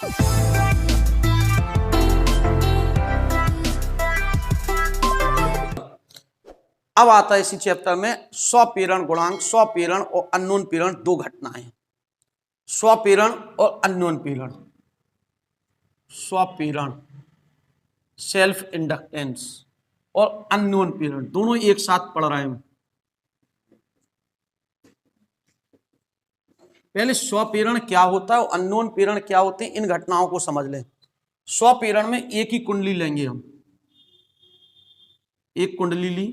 अब आता है इसी चैप्टर में स्वप्रेरण गुणांक, स्वप्रेरण और अननोन प्रेरण, दो घटनाएं, स्वप्रेरण और अननोन प्रेरण। स्वप्रेरण सेल्फ इंडक्टेंस और अननोन प्रेरण दोनों एक साथ पढ़ रहे हैं। पहले स्वप्रेरण क्या होता है और अननोन प्रेरण क्या होते हैं, इन घटनाओं को समझ लें। स्वप्रेरण में एक ही कुंडली लेंगे हम, एक कुंडली ली,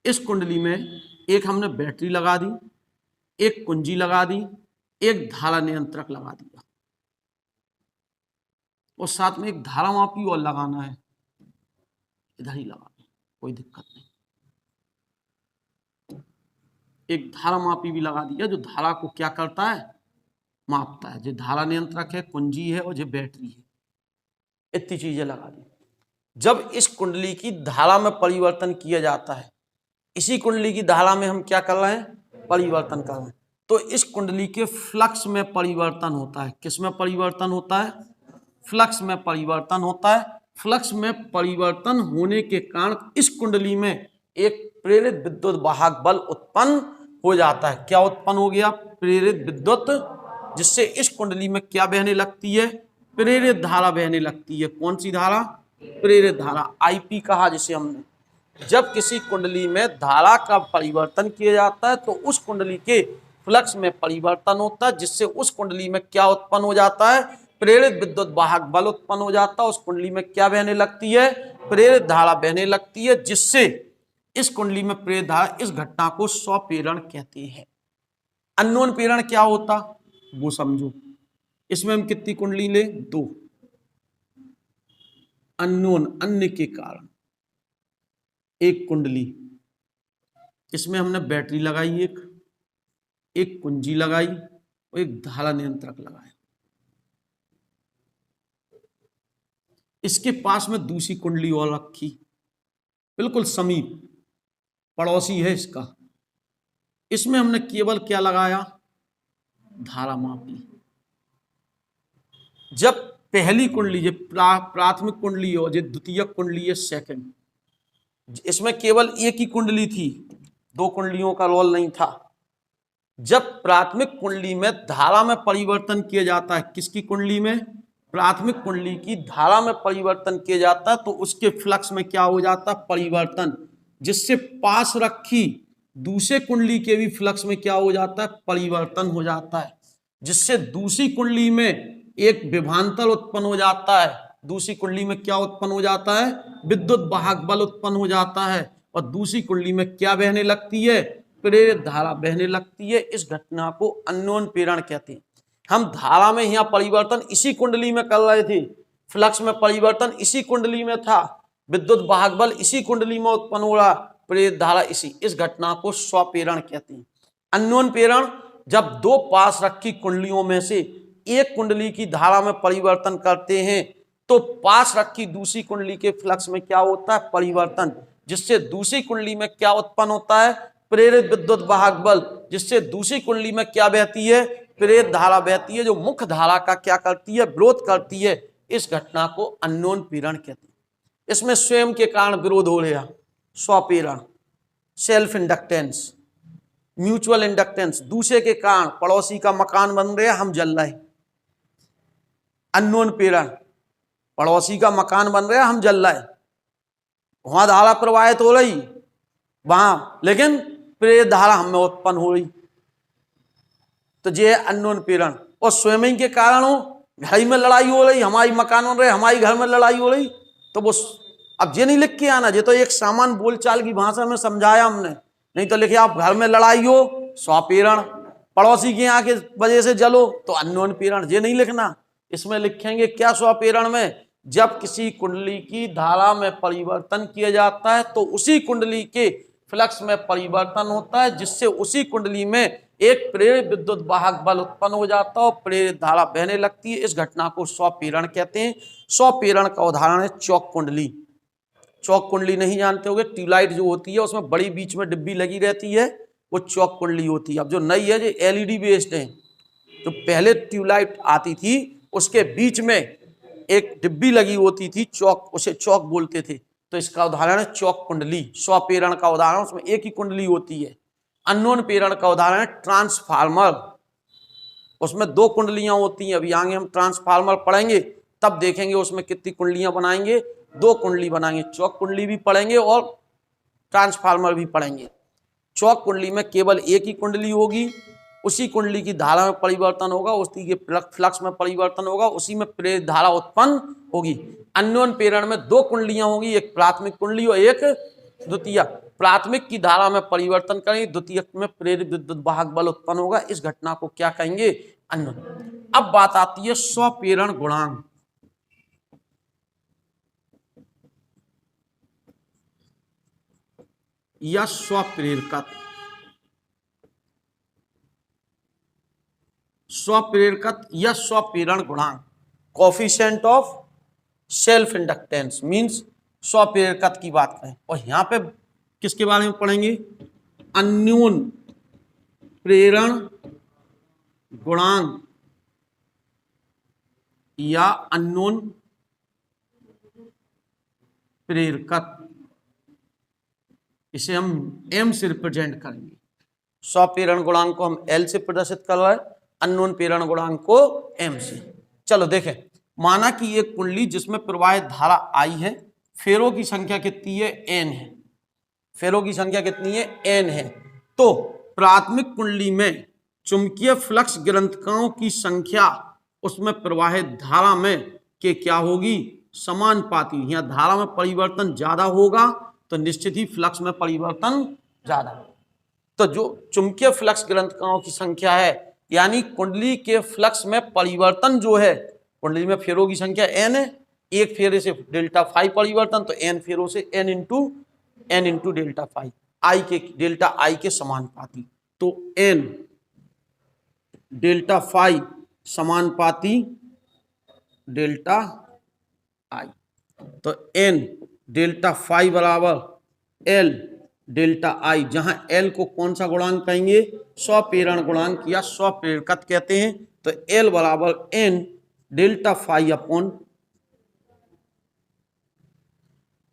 इस कुंडली में एक हमने बैटरी लगा दी, एक कुंजी लगा दी, एक धारा नियंत्रक लगा दिया और साथ में एक धारा मापी और लगाना है, इधर ही लगा दें, कोई दिक्कत नहीं। एक धारा मापी भी लगा दिया जो धारा को क्या करता है, मापता है। जो धारा नियंत्रक है, कुंजी है और जो बैटरी है, इतनी चीजें लगा दी। जब इस कुंडली की धारा में परिवर्तन किया जाता है, इसी कुंडली की धारा में हम क्या कर रहे हैं, परिवर्तन कर रहे हैं, तो इस कुंडली के फ्लक्स में परिवर्तन होता है। किस में परिवर्तन होता है, फ्लक्स में परिवर्तन होता है। फ्लक्स में परिवर्तन होने के कारण इस कुंडली में एक प्रेरित विद्युत वाहक बल उत्पन्न हो जाता है। क्या उत्पन्न हो गया, प्रेरित विद्युत, जिससे इस कुंडली में क्या बहने लगती है, प्रेरित धारा बहने लगती है। कौन सी धारा, प्रेरित धारा, आईपी कहा जिसे हमने। जब किसी कुंडली में धारा का परिवर्तन किया जाता है तो उस कुंडली के फ्लक्स में परिवर्तन होता है, जिससे उस कुंडली में क्या उत्पन्न हो जाता है, प्रेरित विद्युत वाहक बल उत्पन्न हो जाता है। उस कुंडली में क्या बहने लगती है, प्रेरित धारा बहने लगती है, जिससे इस कुंडली में प्रेरित धारा, इस घटना को स्वप्रेरण कहते हैं। अननोन प्रेरण क्या होता वो समझो। इसमें हम कितनी कुंडली ले, दो। अननोन, अन्य के कारण, एक कुंडली, इसमें हमने बैटरी लगाई, एक कुंजी लगाई और एक धारा नियंत्रक लगाया। इसके पास में दूसरी कुंडली और रखी, बिल्कुल समीप पड़ोसी है इसका। इसमें हमने केवल क्या लगाया, धारा मापी। जब पहली कुंडली, जो प्राथमिक कुंडली हो, जो द्वितीयक कुंडली है सेकंड, इसमें केवल एक ही कुंडली थी, दो कुंडलियों का रोल नहीं था। जब प्राथमिक कुंडली में धारा में परिवर्तन किया जाता है, किसकी कुंडली में, प्राथमिक कुंडली की धारा में परिवर्तन किया जाता है, तो उसके फ्लक्स में क्या हो जाता है, परिवर्तन, जिससे पास रखी दूसरे कुंडली के भी फ्लक्स में क्या हो जाता है, परिवर्तन हो जाता है, जिससे दूसरी कुंडली में एक विभवांतर उत्पन्न हो जाता है। दूसरी कुंडली में क्या उत्पन्न हो जाता है, विद्युत वाहक बल उत्पन्न हो जाता है और दूसरी कुंडली में क्या बहने लगती है, प्रेरित धारा बहने लगती है। इस घटना को अननोन प्रेरण कहते हैं। हम धारा में यहाँ परिवर्तन इसी कुंडली में कर रहे थे, फ्लक्स में परिवर्तन इसी कुंडली में था, विद्युत वाहक बल इसी कुंडली में उत्पन्न हो रहा, प्रेरित धारा इसी, इस घटना को स्वप्रेरण कहते हैं। अननोन प्रेरण, जब दो पास रखी कुंडलियों में से एक कुंडली की धारा में परिवर्तन करते हैं तो पास रखी दूसरी कुंडली के फ्लक्स में क्या होता है, परिवर्तन, जिससे दूसरी कुंडली में क्या उत्पन्न होता है, प्रेरित विद्युत वाहक बल, जिससे दूसरी कुंडली में क्या बहती है, प्रेरित धारा बहती है, जो मुख्य धारा का क्या करती है, विरोध करती है। इस घटना को अननोन प्रेरण कहते हैं। इसमें स्वयं के कारण विरोध हो रहा, स्वप्रेरण, सेल्फ इंडक्टेंस, म्यूचुअल इंडक्टेंस, दूसरे के कारण, पड़ोसी का मकान बन रहा, हम जल रहे। अननोन प्रेरण, पड़ोसी का मकान बन रहा, हम जल रहे, वहां धारा प्रवाहित हो रही वहां, लेकिन प्रेरित धारा हमें उत्पन्न हो रही, तो ये अननोन प्रेरण। और स्वयं के कारण हो, घर में लड़ाई हो रही, हमारी मकान बन रहे, हमारी घर में लड़ाई हो रही, तो वो अब ये नहीं लिख के आना, ये तो एक सामान बोलचाल की भाषा में समझाया हमने, नहीं तो लिखे आप घर में लड़ाई हो स्वप्रेरण, पड़ोसी के यहाँ के वजह से जलो तो अननोन प्रेरण, ये नहीं लिखना। इसमें लिखेंगे क्या, स्वप्रेरण में जब किसी कुंडली की धारा में परिवर्तन किया जाता है तो उसी कुंडली के फ्लक्स में परिवर्तन होता है, जिससे उसी कुंडली में एक प्रेरित विद्युत वाहक बल उत्पन्न हो जाता है और प्रेरित धारा बहने लगती है। इस घटना को स्वप्रेरण कहते हैं। स्वप्रेरण का उदाहरण है चौक कुंडली। चौक कुंडली नहीं जानते होगे, ट्यूबलाइट जो होती है उसमें बड़ी बीच में डिब्बी लगी रहती है, वो चौक कुंडली होती है। अब जो नई है जो एलईडी बेस्ड है, जो पहले ट्यूबलाइट आती थी उसके बीच में एक डिब्बी लगी होती थी चौक, उसे चौक बोलते थे। तो इसका उदाहरण है चौक कुंडली। स्वप्रेरण का उदाहरण, उसमें एक ही कुंडली होती है। अननोन प्रेरण का उदाहरण है ट्रांसफार्मर, उसमें 2 कुंडलियां होती हैं। अभी आगे हम ट्रांसफार्मर पढ़ेंगे तब देखेंगे उसमें कितनी कुंडलियां बनाएंगे, 2 कुंडली बनाएंगे। चौक कुंडली भी पढ़ेंगे और ट्रांसफार्मर भी पढ़ेंगे। चौक कुंडली में केवल एक ही कुंडली होगी, उसी कुंडली की धारा में परिवर्तन होगा, उसी के फ्लक्स में परिवर्तन होगा, उसी में प्रेरित धारा उत्पन्न होगी। अन्योन प्रेरण में 2 कुंडलियां होंगी, एक प्राथमिक कुंडली और एक द्वितीयक। प्राथमिक की धारा में परिवर्तन करेंगे, द्वितीयक में प्रेरित विद्युत वाहक बल उत्पन्न होगा। इस घटना को क्या कहेंगे, अन्योन। अब बात आती है स्वप्रेरण गुणांक। या स्वप्रेरकत्व। स्वप्रेरकत्व या स्वप्रेरण गुणांक, coefficient of self inductance means स्वप्रेरकत्व की बात करें। और यहां पे किसके बारे में पढ़ेंगे, अन्योन प्रेरण गुणांक या अन्योन प्रेरकत्व। इसे हम m से रिप्रेजेंट करेंगे। स्वप्रेरण गुणांक को हम L से प्रदर्शित कर रहे हैं, अन्योन प्रेरण गुणांक को m से। चलो देखें, माना कि एक कुंडली जिसमें प्रवाहित धारा I है, फेरों की संख्या कितनी है, n है। फेरों की संख्या कितनी है, n है। तो प्राथमिक कुंडली में चुंबकीय फ्लक्स ग्रंथिकाओं की संख्या उसमें प्रवाहित धारा में के क्या होगी, समानुपाती। यहाँ धारा में परिवर्तन ज्यादा होगा तो निश्चित ही फ्लक्स में परिवर्तन ज्यादा। तो जो चुंबकीय फ्लक्स ग्रंथिकाओं की संख्या है, यानी कुंडली के फ्लक्स में परिवर्तन जो है, कुंडली में फेरों की संख्या n है, एक फेरे से डेल्टा फाई परिवर्तन, तो n फेरों से n इंटू डेल्टा फाई, आई के डेल्टा आई के समानुपाती। तो n डेल्टा फाई समानुपाती डेल्टा आई। तो n डेल्टा फाई बराबर l डेल्टा आई, जहां l को कौन सा गुणांक कहेंगे, स्वप्रेरण गुणांक या स्वप्रेरकत्व कहते हैं। तो l बराबर n डेल्टा फाई अपॉन,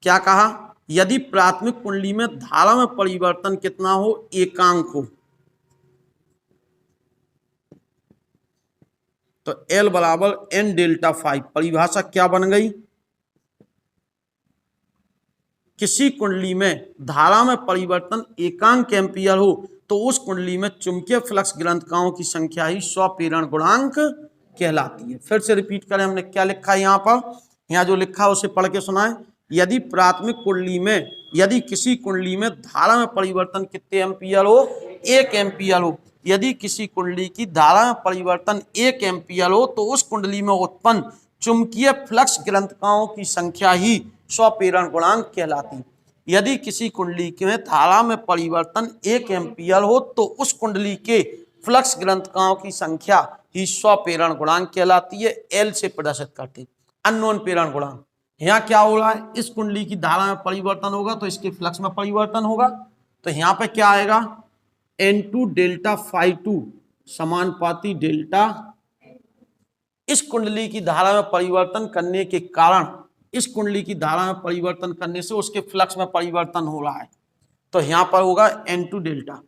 क्या कहा, यदि प्राथमिक कुंडली में धारा में परिवर्तन कितना हो, एकांक हो, तो L बराबर n डेल्टा फाई। परिभाषा क्या बन गई, किसी कुंडली में धारा में परिवर्तन एकांक एम्पियर हो तो उस कुंडली में चुंबकीय फ्लक्स ग्रंथिकाओं की संख्या ही स्वप्रेरण गुणांक कहलाती है। फिर से रिपीट करें, हमने क्या लिखा है यहाँ पर, यहाँ जो लिखा उसे पढ़ के सुनाएं। यदि प्राथमिक कुंडली में, यदि किसी कुंडली में धारा में परिवर्तन कितने एम्पियर हो, 1 एम्पियर हो, यदि किसी कुंडली की धारा में परिवर्तन 1 एम्पियर हो तो उस कुंडली में उत्पन्न चुंबकीय फ्लक्स ग्रंथिकाओं की संख्या ही स्वप्रेरण गुणांक कहलाती। यदि किसी कुंडली में धारा में परिवर्तन 1 एम्पियर हो तो उस कुंडली के फ्लक्स ग्रंथिकाओं की संख्या ही स्वप्रेरण गुणांक कहलाती है। L से प्रदर्शित करते। अन्योन प्रेरण गुणांक, यहाँ क्या हो रहा है, इस कुंडली की धारा में परिवर्तन होगा तो इसके फ्लक्स में परिवर्तन होगा। तो यहाँ पे क्या आएगा, N2 डेल्टा फाई 2 समानुपाती डेल्टा। इस कुंडली की धारा में परिवर्तन करने के कारण, इस कुंडली की धारा में परिवर्तन करने से उसके फ्लक्स में परिवर्तन हो रहा है, तो यहां पर होगा N2 डेल्टा।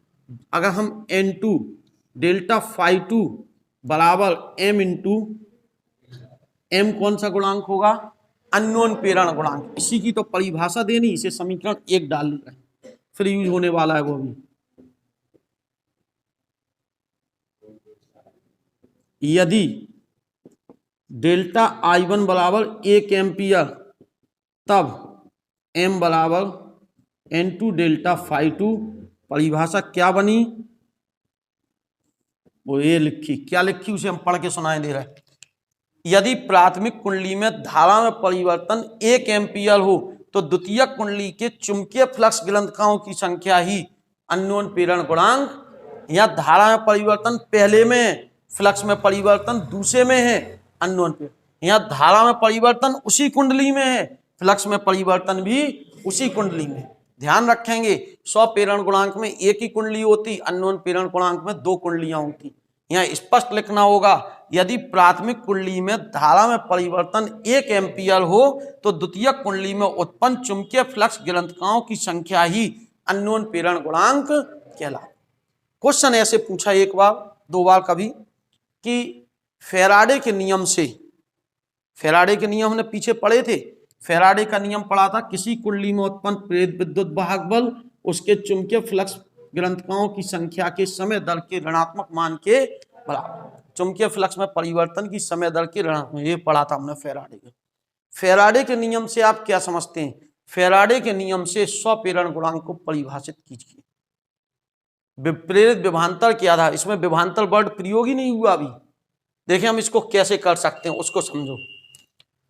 अगर हम N2 डेल्टा फाई 2 बराबर m इंटू m, कौन सा गुणांक होगा, अन्योन प्रेरण गुणांक। इसी की तो परिभाषा देनी, इसे समीकरण 1 डाल रहे हैं, फिर यूज होने वाला है वो भी। यदि डेल्टा I1 बराबर 1 एम्पियर, तब m बराबर N2 डेल्टा फाई 2। परिभाषा क्या बनी, वो ये लिखी, क्या लिखी उसे हम पढ़ के सुनाए दे रहे हैं। यदि प्राथमिक कुंडली में धारा में परिवर्तन 1 एम्पियर हो तो द्वितीयक कुंडली के चुंबकीय फ्लक्स ग्रंथिकाओं की संख्या ही अन्योन प्रेरण गुणांक। या धारा में परिवर्तन पहले में है, फ्लक्स में परिवर्तन दूसरे में है, अन्योन प्रेरण। यहाँ धारा में परिवर्तन उसी कुंडली में है, फ्लक्स में परिवर्तन भी उसी कुंडली में। ध्यान रखेंगे 100 प्रेरण गुणांक में एक ही कुंडली होती, अननोन प्रेरण गुणांक में 2 कुंडलियां होती। यहाँ स्पष्ट लिखना होगा, यदि प्राथमिक कुंडली में धारा में परिवर्तन 1 एम्पियर हो तो द्वितीयक कुंडली में उत्पन्न चुंबकीय फ्लक्स गिलंतकाओं की संख्या ही अननोन प्रेरण गुणांक कहलाता। क्वेश्चन ऐसे पूछा एक बार 2 बार कभी कि फैराडे के नियम से, फैराडे के नियम हमने पीछे पढ़े थे, फैराडे का नियम पढ़ा था, किसी कुंडली में उत्पन्न प्रेरित विद्युत वाहक बल उसके चुंबकीय फ्लक्स गिलंतकाओं की संख्या के समय दर के ऋणात्मक मान के बराबर। चुंबकीय फ्लक्स में परिवर्तन की समय दर के ऋणात्मक, ये पढ़ा था हमने फैराडे के। फैराडे के नियम से आप क्या समझते हैं? फैराडे के नियम से स्वप्रेरण गुणांक को परिभाषित कीजिए। विप्रेरित विभवांतर के आधार, इसमें विभवांतर वर्ड प्रयोग ही नहीं हुआ अभी, देखें हम इसको कैसे कर सकते हैं उसको समझो।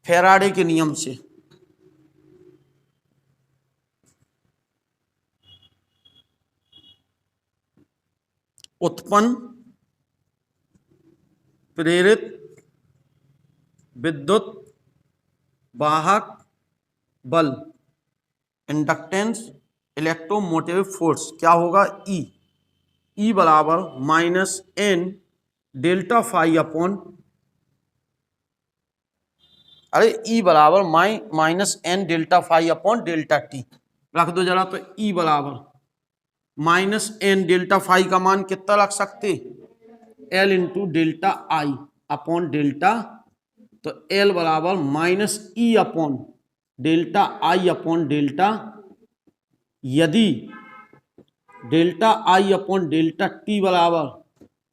फैराडे के नियम से उत्पन्न प्रेरित विद्युत वाहक बल, इंडक्टेंस, इलेक्ट्रोमोटिव फोर्स क्या होगा? ई बराबर minus N delta phi upon, अरे ई बराबर minus N delta phi upon delta T रख दो जरा। तो ई बराबर माइनस एन डेल्टा फाई का मान कितना रख सकते? L into delta I upon delta, तो एल बराबर minus E upon delta I upon delta. यदि delta I upon delta T बराबर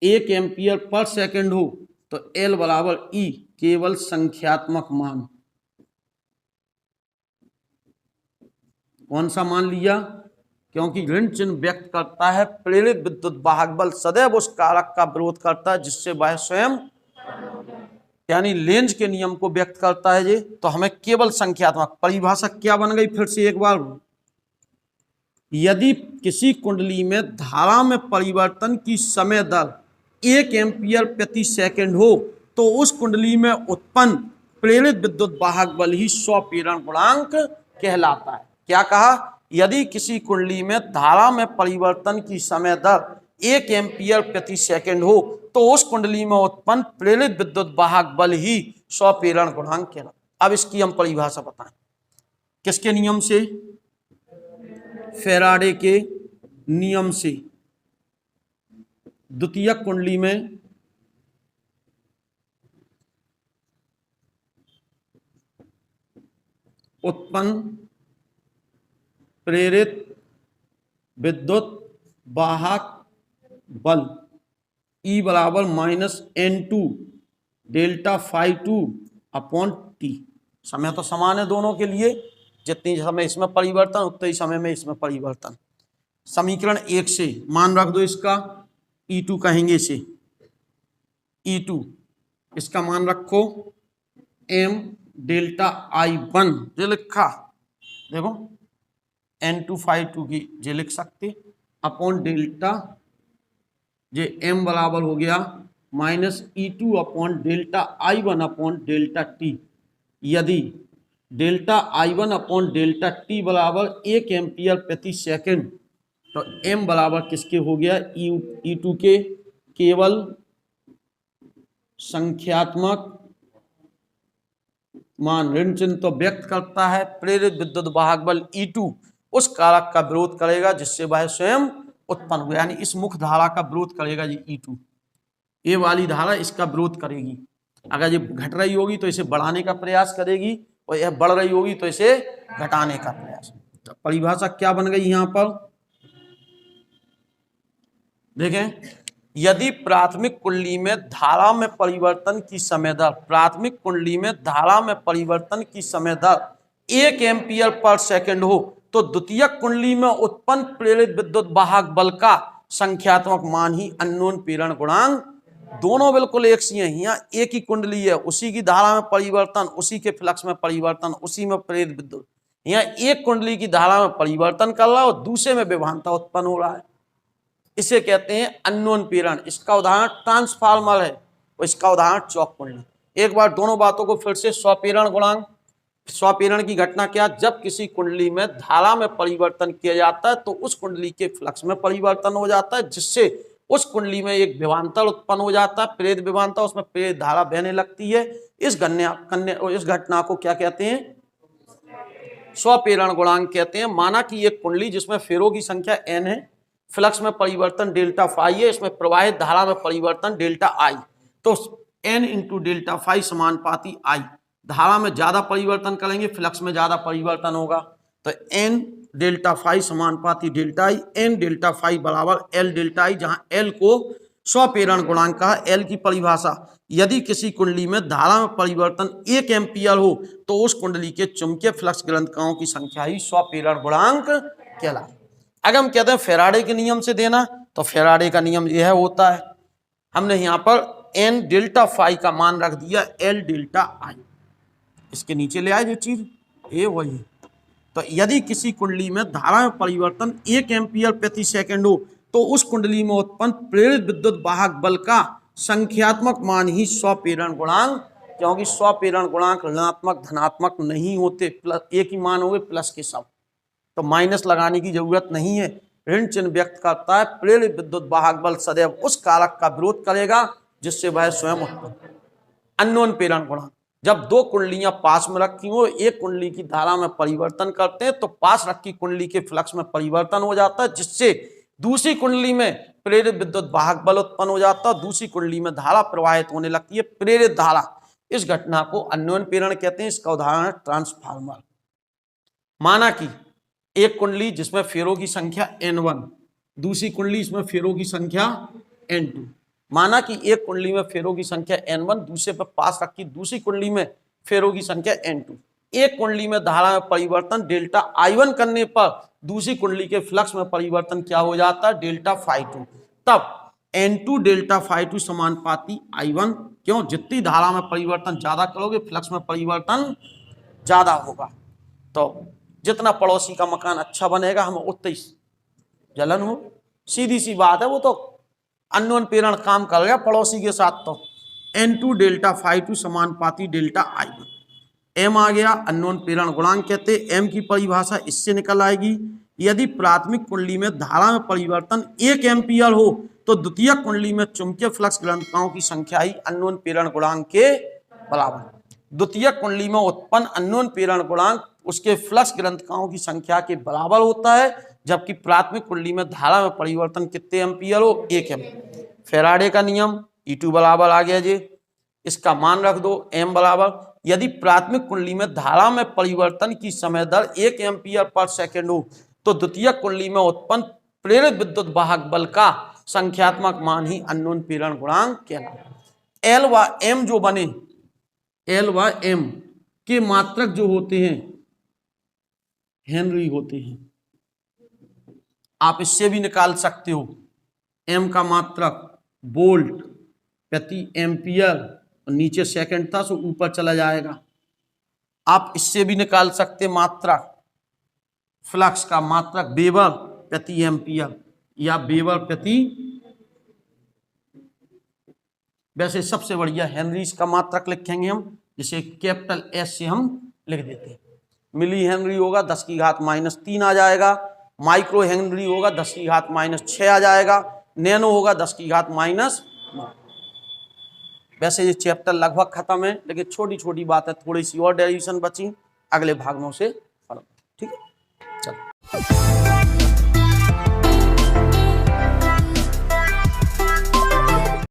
1 एम्पियर पर सेकंड हो तो एल बराबर ई केवल संख्यात्मक मान। कौन सा मान लिया? क्योंकि ऋण चिन्ह व्यक्त करता है प्रेरित विद्युत वाहक बल सदैव उस कारक का विरोध करता है जिससे वह स्वयं, यानी लेंज के नियम को व्यक्त करता है ये। तो हमें केवल संख्यात्मक परिभाषा क्या बन गई? फिर से एक बार, यदि किसी कुंडली में धारा में परिवर्तन की समय दर 1 एम्पियर प्रति सेकंड हो तो उस कुंडली में उत्पन्न प्रेरित विद्युत वाहक बल ही स्वप्रेरण गुणांक कहलाता है। क्या कहा? यदि किसी कुंडली में धारा में परिवर्तन की समय दर 1 एम्पियर प्रति सेकंड हो तो उस कुंडली में उत्पन्न प्रेरित विद्युत वाहक बल ही स्वप्रेरण गुणांक कहलाता। अब इसकी हम परिभाषा बताएं, किसके नियम से? फैराडे के नियम से। द्वितीयक कुंडली में उत्पन्न प्रेरित विद्युत वाहक बल ई बराबर minus N two delta phi two upon T. समय तो समान है दोनों के लिए, जितनी समय इसमें परिवर्तन उतना ही समय में इसमें परिवर्तन। समीकरण 1 से मान रख दो इसका, E2 कहेंगे इसे, E2 इसका मान रखो m डेल्टा I1 जो लिखा, देखो N2 फाई 2 की जे लिख सकते, अपॉन डेल्टा जे m बराबर हो गया minus E2 upon delta I1 upon delta T. यदि delta I1 upon delta T बराबर 1 एम्पियर प्रति सेकंड तो m बराबर किसके हो गया? E2 के केवल संख्यात्मक मान। ऋण चिन्ह तो व्यक्त करता है प्रेरित विद्युत वाहक बल E2 उस कारक का विरोध करेगा जिससे वह स्वयं उत्पन्न हुआ, यानी इस मुख्य धारा का विरोध करेगा ये E2, ये वाली धारा इसका विरोध करेगी। अगर ये घट रही होगी तो इसे बढ़ाने का प्रयास करेगी और यह बढ़ रही होगी तो इसे घटाने का प्रयास। तो परिभाषा क्या बन गई यहां पर देखें, यदि प्राथमिक कुंडली में धारा में परिवर्तन की समय दर, प्राथमिक कुंडली में धारा में परिवर्तन की समय दर 1 एम्पियर पर सेकंड हो तो द्वितीयक कुंडली में उत्पन्न प्रेरित विद्युत वाहक बल का संख्यात्मक मान ही अननोन प्रेरण गुणांक। दोनों बिल्कुल एक सी हैं, यहाँ एक ही कुंडली है, उसी की धारा में परिवर्तन, उसी के फ्लक्स में परिवर्तन, उसी में प्रेरित विद्युत। यहाँ एक कुंडली की धारा में परिवर्तन कर रहा है और दूसरे में विभवांतर उत्पन्न हो रहा है, इसे कहते हैं अननोन प्रेरण। इसका उदाहरण ट्रांसफार्मर है और इसका उदाहरण चौक कुंडली। एक बार दोनों बातों को फिर से, स्वप्रेरण गुणांक स्वप्रेरण की घटना क्या, जब किसी कुंडली में धारा में परिवर्तन किया जाता है तो उस कुंडली के फ्लक्स में परिवर्तन हो जाता है, जिससे उस कुंडली में एक विभवांतर उत्पन्न हो जाता है, प्रेरित विभवांतर, उसमें प्रेरित धारा बहने लगती है। इस घटना को क्या कहते हैं, स्वप्रेरण गुणांक कहते हैं। माना कि एक कुंडली जिसमें फेरों की संख्या n है, फ्लक्स में परिवर्तन डेल्टा फाई है, इसमें प्रवाहित धारा में परिवर्तन डेल्टा आई, तो n इंटू डेल्टा फाई समानुपाती आई। धारा में ज्यादा परिवर्तन करेंगे, फ्लक्स में ज्यादा परिवर्तन होगा, तो n डेल्टा फाई समानुपाती delta I, n delta phi बराबर l डेल्टा आई, जहां l को स्वप्रेरण गुणांक कहा। l की परिभाषा, यदि किसी कुंडली में धारा में परिवर्तन 1 एम्पियर हो तो उस कुंडली के चुंबकीय फ्लक्स ग्रंथिकाओं की संख्या ही स्वप्रेरण गुणांक कहलाए। अगर हम कहते हैं फैराडे के नियम से देना, तो फैराडे का नियम यह होता है, हमने यहाँ पर n डेल्टा फाई का मान रख दिया l डेल्टा आई, इसके नीचे ले आए जो चीज ये वही। तो यदि किसी कुंडली में धारा में परिवर्तन 1 एम्पियर प्रति सेकंड हो तो उस कुंडली में उत्पन्न प्रेरित विद्युत वाहक बल का संख्यात्मक मान ही स्वप्रेरण गुणांक, क्योंकि स्वप्रेरण गुणांक ऋणात्मक धनात्मक नहीं होते, प्लस एक ही मान होंगे प्लस के सब, तो माइनस लगाने की जरूरत नहीं है। ऋण चिन्ह व्यक्त करता है प्रेरित विद्युत वाहक बल सदैव उस कारक का विरोध करेगा जिससे वह स्वयं उत्पन्न। अन्योन्य प्रेरण गुणांक, जब दो कुंडलियां पास में रखी हो, एक कुंडली की धारा में परिवर्तन करते हैं तो पास रखी कुंडली के फ्लक्स में परिवर्तन हो जाता है, जिससे दूसरी कुंडली में प्रेरित विद्युत वाहक बल उत्पन्न हो जाता है, दूसरी कुंडली में धारा प्रवाहित होने लगती है, प्रेरित धारा। इस घटना को अन्योन्य प्रेरण कहते हैं। इसका उदाहरण है ट्रांसफार्मर। माना कि एक कुंडली जिसमें फेरों की संख्या n1, दूसरी कुंडली इसमें फेरों की संख्या n2। माना कि एक कुंडली में फेरों की संख्या n1, दूसरे पर पास रखी दूसरी कुंडली में फेरों की संख्या n2। एक कुंडली में धारा में परिवर्तन डेल्टा I1 करने पर दूसरी कुंडली के फ्लक्स में परिवर्तन क्या हो जाता है, डेल्टा फाई 2। तब N2 डेल्टा फाई 2 समानुपाती I1, क्यों, जितनी धारा में परिवर्तन ज्यादा करोगे फ्लक्स में परिवर्तन ज्यादा होगा। तो जितना पड़ोसी का मकान अच्छा बनेगा हम उतनी जलन हो, सीधी सी बात है, वो तो अन्योन्य प्रेरण काम कर गया पड़ोसी के साथ। तो N2 डेल्टा फाई 2 समानुपाती डेल्टा I1, M आ गया, अन्योन्य प्रेरण गुणांक कहते हैं। M की परिभाषा इससे निकल आएगी, यदि प्राथमिक कुंडली में धारा में परिवर्तन 1 एम्पियर हो तो द्वितीयक कुंडली में चुंबकीय फ्लक्स ग्रंथिकाओं की संख्या ही अन्योन्य प्रेरण गुणांक के बराबर। द्वितीयक कुंडली में उत्पन्न अन्योन्य प्रेरण गुणांक उसके फ्लक्स ग्रंथिकाओं की संख्या के बराबर होता है, जबकि प्राथमिक कुंडली में धारा में परिवर्तन कितने एम्पियर हो, 1 एम्पियर। फैराडे का नियम E2 बराबर आ गया जी, इसका मान रख दो M बराबर, यदि प्राथमिक कुंडली में धारा में परिवर्तन की समय दर 1 एम्पियर पर सेकंड हो तो द्वितीयक कुंडली में उत्पन्न प्रेरित विद्युत वाहक बल का संख्यात्मक मान ही अन्योन्य प्रेरण गुणांक कहलाता। L व M जो बने, L व M के मात्रक जो होते हैं हेनरी होते हैं। आप इससे भी निकाल सकते हो, M का मात्रक वोल्ट प्रति एम्पियर, नीचे सेकंड था सो ऊपर चला जाएगा। आप इससे भी निकाल सकते मात्रक फ्लक्स का मात्रक वेबर प्रति एम्पियर या वेबर प्रति, वैसे सबसे बढ़िया हेनरीज का मात्रक लिखेंगे हम, जिसे कैपिटल S से हम लिख देते हैं। मिली हेनरी होगा 10 की घात -3 आ जाएगा, माइक्रो हेनरी होगा 10 की घात -6 आ जाएगा, नैनो होगा 10 की घात -9। वैसे ये चैप्टर लगभग खत्म है, लेकिन छोटी छोटी बातें थोड़ी सी और डेरिवेशन बची, अगले भाग में उसे ठीक है। चलो।